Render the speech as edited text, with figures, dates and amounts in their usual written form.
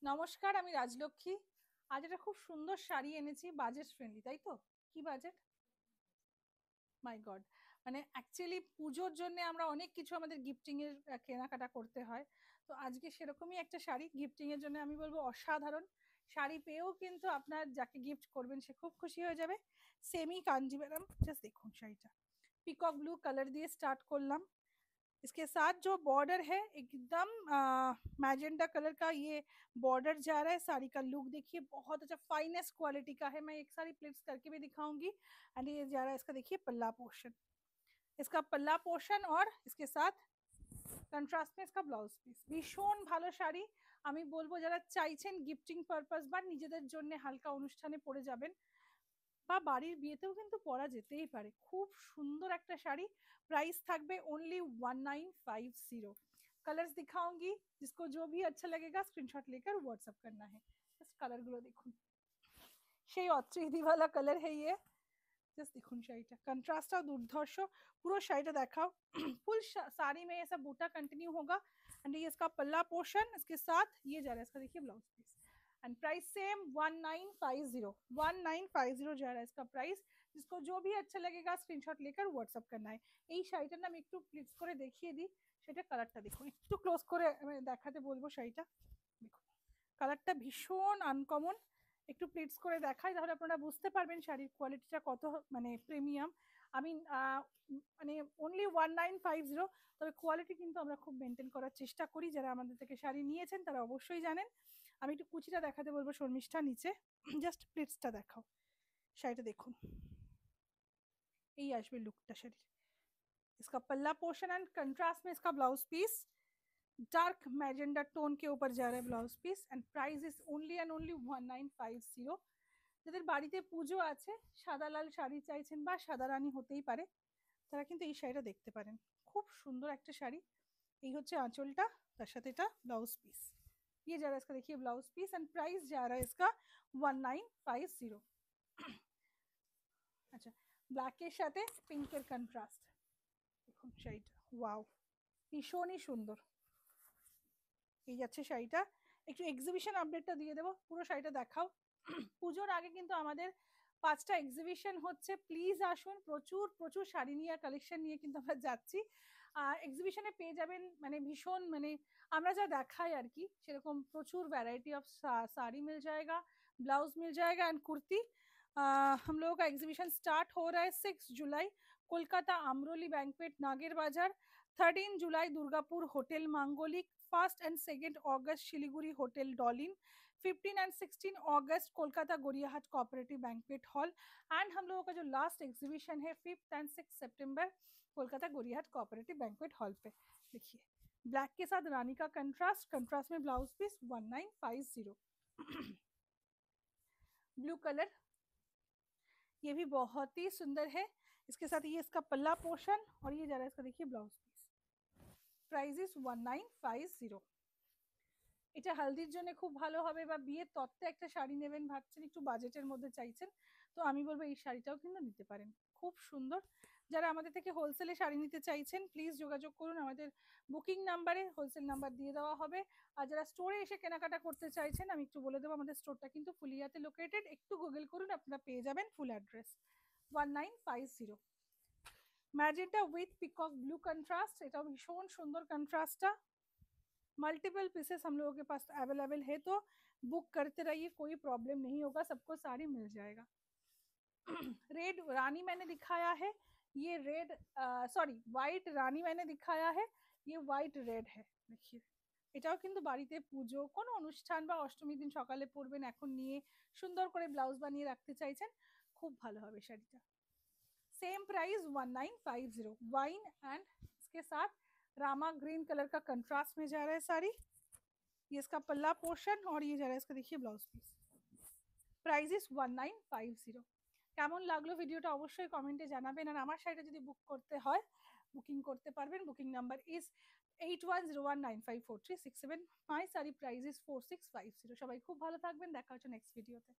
নমস্কার, আমি রাজলক্ষ্মী। আজ একটা খুব সুন্দর শাড়ি এনেছি, বাজেট ফ্রেন্ডলি, তাই তো? কি বাজেট? মাই গড! মানে অ্যাকচুয়ালি পুজোর জন্য আমরা অনেক কিছু আমাদের গিফটিং এর কেনাকাটা করতে হয়। তো আজকে সেরকমই একটা শাড়ি গিফটিং এর জন্য আমি বলবো অসাধারণ। শাড়ি পেয়েও কিন্তু আপনার যাকে গিফট করবেন সে খুব খুশি হয়ে যাবে। সেমি কাঞ্জিভারাম, জাস্ট দেখুন শাড়িটা। পিকক ব্লু কালার দিয়ে স্টার্ট করলাম। इसके साथ जो बॉर्डर है एकदम मैजेंटा कलर का ये बॉर्डर जा रहा है। साड़ी का लुक देखिए, बहुत अच्छा फाइनेस्ट क्वालिटी का है। मैं एक साड़ी प्लिट्स करके भी दिखाऊंगी। एंड ये जा रहा है इसका, देखिए पल्ला पोर्शन, इसका पल्ला पोर्शन और इसके साथ কন্ট্রাস্ট में इसका ব্লাউজ পিস। ভীষণ ভালো শাড়ি। আমি বলবো যারা চাইছেন গিফটিং পারপাস বা নিজেদের জন্য হালকা অনুষ্ঠানে পরে যাবেন বা বাড়ির বিয়েতেও কিন্তু পরা যেতেই পারে, খুব সুন্দর একটা শাড়ি। प्राइस থাকবে ओनली 1950। कलर्स दिखाऊंगी, जिसको जो भी अच्छा लगेगा स्क्रीनशॉट लेकर व्हाट्सएप करना है। জাস্ট কালারগুলো দেখুন, সেই অত্রিদিওয়ালা কালার है ये। জাস্ট দেখুন শাড়িটা, কন্ট্রাস্টটা দুর্ধর্ষ। পুরো শাড়িটা দেখাও। फुल साड़ी में ऐसा बूटा कंटिन्यू होगा। एंड ये इसका पल्ला पोर्शन, इसके साथ ये जा रहा है इसका, देखिए blouse piece. And price same 1950 जा रहा है इसका प्राइस। जिसको जो भी अच्छा लगेगा स्क्रीनशॉट लेकर व्हाट्सएप करना है। এই শাড়িটার নাম একটু প্লিজ করে দেখিয়ে দিই। সেটা কালারটা দেখুন, একটু ক্লোজ করে দেখাতে বলবো শাড়িটা। দেখুন কালারটা ভীষণ আনকমন। একটু প্লিটস করে দেখাই, তাহলে আপনারা বুঝতে পারবেন শাড়ির কোয়ালিটিটা কত মানে প্রিমিয়াম। আমি মানে অনলি 1950, তবে কোয়ালিটি কিন্তু আমরা খুব মেনটেন করার চেষ্টা করি। যারা আমাদের থেকে শাড়ি নিয়েছেন তারা অবশ্যই জানেন। আমি একটু কুচিটা দেখাতে বলবো, শর্মিষ্ঠা নিচে জাস্ট প্লিটসটা দেখাও। শাড়িটা দেখুন, এই আসবে লুকটা শাড়ির। इसका पल्ला पोर्शन एंड कंट्रास्ट में इसका blouse piece dark magenta tone के ऊपर जा रहा है blouse piece. And price is only and only 1950। যাদের বাড়িতে পুজো আছে, সাদা লাল শাড়ি চাইছেন বা সাদা রানী হতেই পারে, তারা কিন্তু এই শাড়িটা দেখতে পারেন। খুব সুন্দর একটা শাড়ি। এই হচ্ছে আঁচলটা, তার সাথে এটা ব্লাউজ পিস। ये जा रहा है इसका, देखिए ब्लाउज पीस। एंड प्राइस जा रहा है इसका 1950। আচ্ছা, ব্ল্যাকের সাথে পিঙ্কের কন্ট্রাস্ট দেখুন শাড়িটা, ওয়াও ভীষণই সুন্দর। এই যাচ্ছে শাড়িটা। একটু এক্সিবিশন আপডেটটা দিয়ে দেবো, পুরো শাড়িটা দেখাও। পুজোর আগে কিন্তু আমাদের 5টা এক্সিবিশন হচ্ছে, প্লিজ আসুন। প্রচুর প্রচুর শাড়ি নিয়ে কালেকশন নিয়ে কিন্তু আমরা যাচ্ছি। আর এক্সিবিশনে পেয়ে যাবেন মানে ভীষণ মানে আমরা যা দেখাই আর কি সেরকম প্রচুর वैरायटी ऑफ साड़ी मिल जाएगा, ब्लाउज मिल जाएगा एंड कुर्ती। हम लोगों का एग्जीबिशन स्टार्ट हो रहा है 6 जुलाई कोलकाता आमरोली बैंकवेट नागेर बाजार, 13 जुलाई दुर्गापुर होटल मांगोलिक, 1 एंड 2 अगस्त शिलीगुड़ी होटल डॉलिन, 15 एंड 16 अगस्त Kolkata Gariahat cooperative banquet hall. And हम लोगों का जो लास्ट एग्जीबिशन है 5 एंड 6 सितंबर Kolkata Gariahat cooperative banquet hall पे। देखिए ब्लैक के साथ रानी का कंट्रास्ट, कंट्रास्ट में ब्लाउज पीस 1950। ब्लू कलर, ये भी बहुत ही सुंदर है। इसके साथ ये इसका पल्ला पोर्शन और ये जा रहा है इसका, देखिए ब्लाउज पीस। Price is 1950। এটা হালদির জন্য খুব ভালো হবে, বা বিয়ের তত্ত্বে একটা শাড়ি নেবেন ভাবছেন, একটু বাজেটের মধ্যে চাইছেন, তো আমি বলবো এই শাড়িটাও কিন্তু নিতে পারেন, খুব সুন্দর। যারা আমাদের থেকে হোলসেলে শাড়ি নিতে চাইছেন প্লিজ যোগাযোগ করুন, আমাদের বুকিং নাম্বারে হোলসেল নাম্বার দিয়ে দেওয়া হবে। আর যারা স্টোরে এসে কেনাকাটা করতে চাইছেন আমি একটু বলে দেবো, আমাদের স্টোরটা কিন্তু ফুলিয়াতে লোকেটেড, একটু গুগল করুন আপনারা পেয়ে যাবেন full address. 1950 magenta with peacock blue contrast, এটাও ভীষণ সুন্দর কন্ট্রাস্টটা। मल्टीपल पीसेस हम लोगों के पास अवेलेबल है, तो बुक करते रहिए, कोई प्रॉब्लम नहीं होगा, सबको साड़ी मिल जाएगा। रेड रानी मैंने दिखाया है, ये रेड सॉरी व्हाइट रानी मैंने दिखाया है, ये व्हाइट रेड है। देखिए এটাও কিন্তু বাড়িতে পুজো কোনো অনুষ্ঠান বা অষ্টমীর দিন সকালে পরবেন, এখন নিয়ে সুন্দর করে ব্লাউজ বানিয়ে রাখতে চাইছেন, খুব ভালো হবে শাড়িটা। Same price 1950। वाइन एंड इसके साथ रामा ग्रीन कलर का कंट्रास्ट में जा रहा है साड़ी। ये इसका पल्ला पोर्शन और ये जा रहा है इसका, देखिए ब्लाउज पीस। Price is 1950। কেমন লাগলো ভিডিওটা অবশ্যই কমেন্টে জানাবেন। আর আমার শাড়িটা যদি বুক করতে হয় বুকিং করতে পারবেন, booking number is 8101954367। My sari price is 4650। সবাই খুব ভালো থাকবেন, দেখা হচ্ছে নেক্সট ভিডিওতে।